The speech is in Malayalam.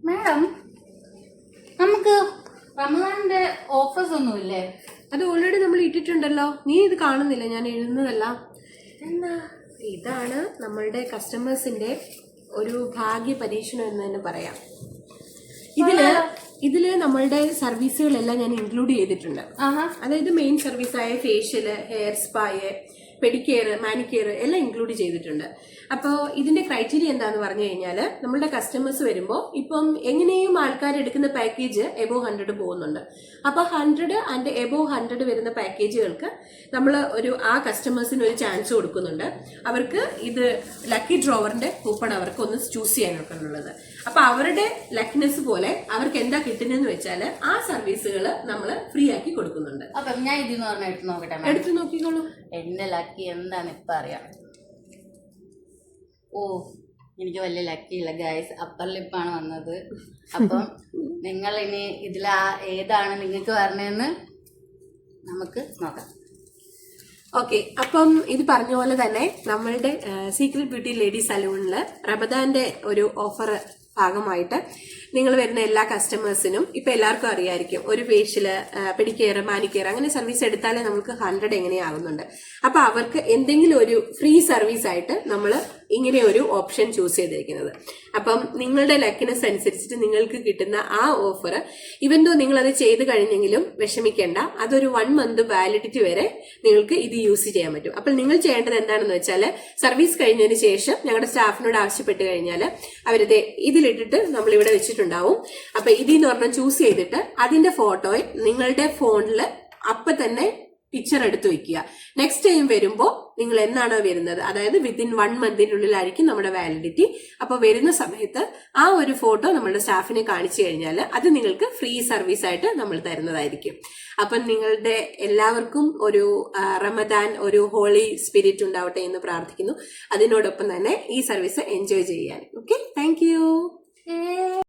മാഡം, നമുക്ക് റമദാന്റെ ഓഫേഴ്സ് ഒന്നുമില്ലേ? അത് ഓൾറെഡി നമ്മൾ ഇട്ടിട്ടുണ്ടല്ലോ. നീ ഇത് കാണുന്നില്ല? ഞാൻ എഴുതുന്നതല്ല. എന്താ? ഇതാണ് നമ്മളുടെ കസ്റ്റമേഴ്സിന്റെ ഒരു ഭാഗ്യ പരീക്ഷണം എന്ന് തന്നെ പറയാം. ഇതില് നമ്മളുടെ സർവീസുകളെല്ലാം ഞാൻ ഇൻക്ലൂഡ് ചെയ്തിട്ടുണ്ട്. അതായത് മെയിൻ സർവീസായ ഫേഷ്യല്, ഹെയർ സ്പായ്, പെഡിക്കെയർ, മാനിക്കെയർ എല്ലാം ഇൻക്ലൂഡ് ചെയ്തിട്ടുണ്ട്. അപ്പോൾ ഇതിന്റെ ക്രൈറ്റീരിയ എന്താന്ന് പറഞ്ഞു കഴിഞ്ഞാൽ, നമ്മളുടെ കസ്റ്റമേഴ്സ് വരുമ്പോൾ ഇപ്പം എങ്ങനെയും ആൾക്കാർ എടുക്കുന്ന പാക്കേജ് എബോവ് 100 പോകുന്നുണ്ട്. അപ്പോൾ 100 ആൻഡ് എബോവ് 100 വരുന്ന പാക്കേജുകൾക്ക് നമ്മൾ ആ കസ്റ്റമേഴ്സിന് ഒരു ചാൻസ് കൊടുക്കുന്നുണ്ട്. അവർക്ക് ഇത് ലക്കി ഡ്രോവറിന്റെ കൂപ്പൺ അവർക്ക് ഒന്ന് ചൂസ് ചെയ്യാനൊക്കെ ഉള്ളത്. അപ്പൊ അവരുടെ ലക്കിനെസ് പോലെ അവർക്ക് എന്താ കിട്ടുന്നതെന്ന് വെച്ചാൽ ആ സർവീസുകൾ നമ്മൾ ഫ്രീ ആക്കി കൊടുക്കുന്നുണ്ട്. അപ്പൊ ഞാൻ ഇതിന്ന് പറഞ്ഞ എടുത്ത് നോക്കട്ടെ? എടുത്തു നോക്കിക്കോളൂ. എന്റെ ലക്കി എന്താണ് ഇപ്പൊ അറിയാം. ഓ, എനിക്ക് വലിയ ലക്കിയില്ല ഗൈസ്, അപ്പർ ലിപ്പാണ് വന്നത്. അപ്പം നിങ്ങൾ ഇനി ഏതാണ് നിങ്ങൾക്ക് വരണേന്ന് നമുക്ക് നോക്കാം. ഓക്കെ, അപ്പം ഇത് പറഞ്ഞ പോലെ തന്നെ നമ്മളുടെ സീക്രട്ട് ബ്യൂട്ടി ലേഡി സലൂണില് റമദാന്റെ ഒരു ഓഫർ ഭാഗമായിട്ട് നിങ്ങൾ വരുന്ന എല്ലാ കസ്റ്റമേഴ്സിനും ഇപ്പൊ എല്ലാവർക്കും അറിയായിരിക്കും, ഒരു ഫേഷ്യല്, പെഡിക്കെയർ, മാനിക്കെയർ അങ്ങനെ സർവീസ് എടുത്താലേ നമുക്ക് 100 എങ്ങനെയാകുന്നുണ്ട്. അപ്പൊ അവർക്ക് എന്തെങ്കിലും ഒരു ഫ്രീ സർവീസ് ആയിട്ട് നമ്മൾ ഇങ്ങനെ ഒരു ഓപ്ഷൻ ചൂസ് ചെയ്തിരിക്കുന്നത്. അപ്പം നിങ്ങളുടെ ലക്കിനെസ് അനുസരിച്ചിട്ട് നിങ്ങൾക്ക് കിട്ടുന്ന ആ ഓഫർ ഇവന്തോ നിങ്ങൾ അത് ചെയ്ത് കഴിഞ്ഞെങ്കിലും വിഷമിക്കേണ്ട, അതൊരു 1 മന്ത് വാലിഡിറ്റി വരെ നിങ്ങൾക്ക് ഇത് യൂസ് ചെയ്യാൻ പറ്റും. അപ്പോൾ നിങ്ങൾ ചെയ്യേണ്ടത് എന്താണെന്ന് വെച്ചാൽ, സർവീസ് കഴിഞ്ഞതിന് ശേഷം ഞങ്ങളുടെ സ്റ്റാഫിനോട് ആവശ്യപ്പെട്ട് കഴിഞ്ഞാൽ അവരത് ഇതിലിട്ടിട്ട് നമ്മളിവിടെ വെച്ചിട്ടുണ്ടാവും. അപ്പൊ ഇതിന്ന് പറഞ്ഞാൽ ചൂസ് ചെയ്തിട്ട് അതിന്റെ ഫോട്ടോയെ നിങ്ങളുടെ ഫോണിൽ അപ്പൊ തന്നെ പിക്ചർ എടുത്ത് വെക്കുക. നെക്സ്റ്റ് ടൈം വരുമ്പോൾ നിങ്ങൾ എന്നാണോ വരുന്നത്, അതായത് വിത്തിൻ 1 മന്തിനുള്ളിലായിരിക്കും നമ്മുടെ വാലിഡിറ്റി. അപ്പൊ വരുന്ന സമയത്ത് ആ ഒരു ഫോട്ടോ നമ്മുടെ സ്റ്റാഫിനെ കാണിച്ചു കഴിഞ്ഞാൽ അത് നിങ്ങൾക്ക് ഫ്രീ സർവീസ് ആയിട്ട് നമ്മൾ തരുന്നതായിരിക്കും. അപ്പം നിങ്ങളുടെ എല്ലാവർക്കും ഒരു റമദാൻ, ഒരു ഹോളി സ്പിരിറ്റ് ഉണ്ടാവട്ടെ എന്ന് പ്രാർത്ഥിക്കുന്നു. അതിനോടൊപ്പം തന്നെ ഈ സർവീസ് എൻജോയ് ചെയ്യാൻ. Okay, thank you.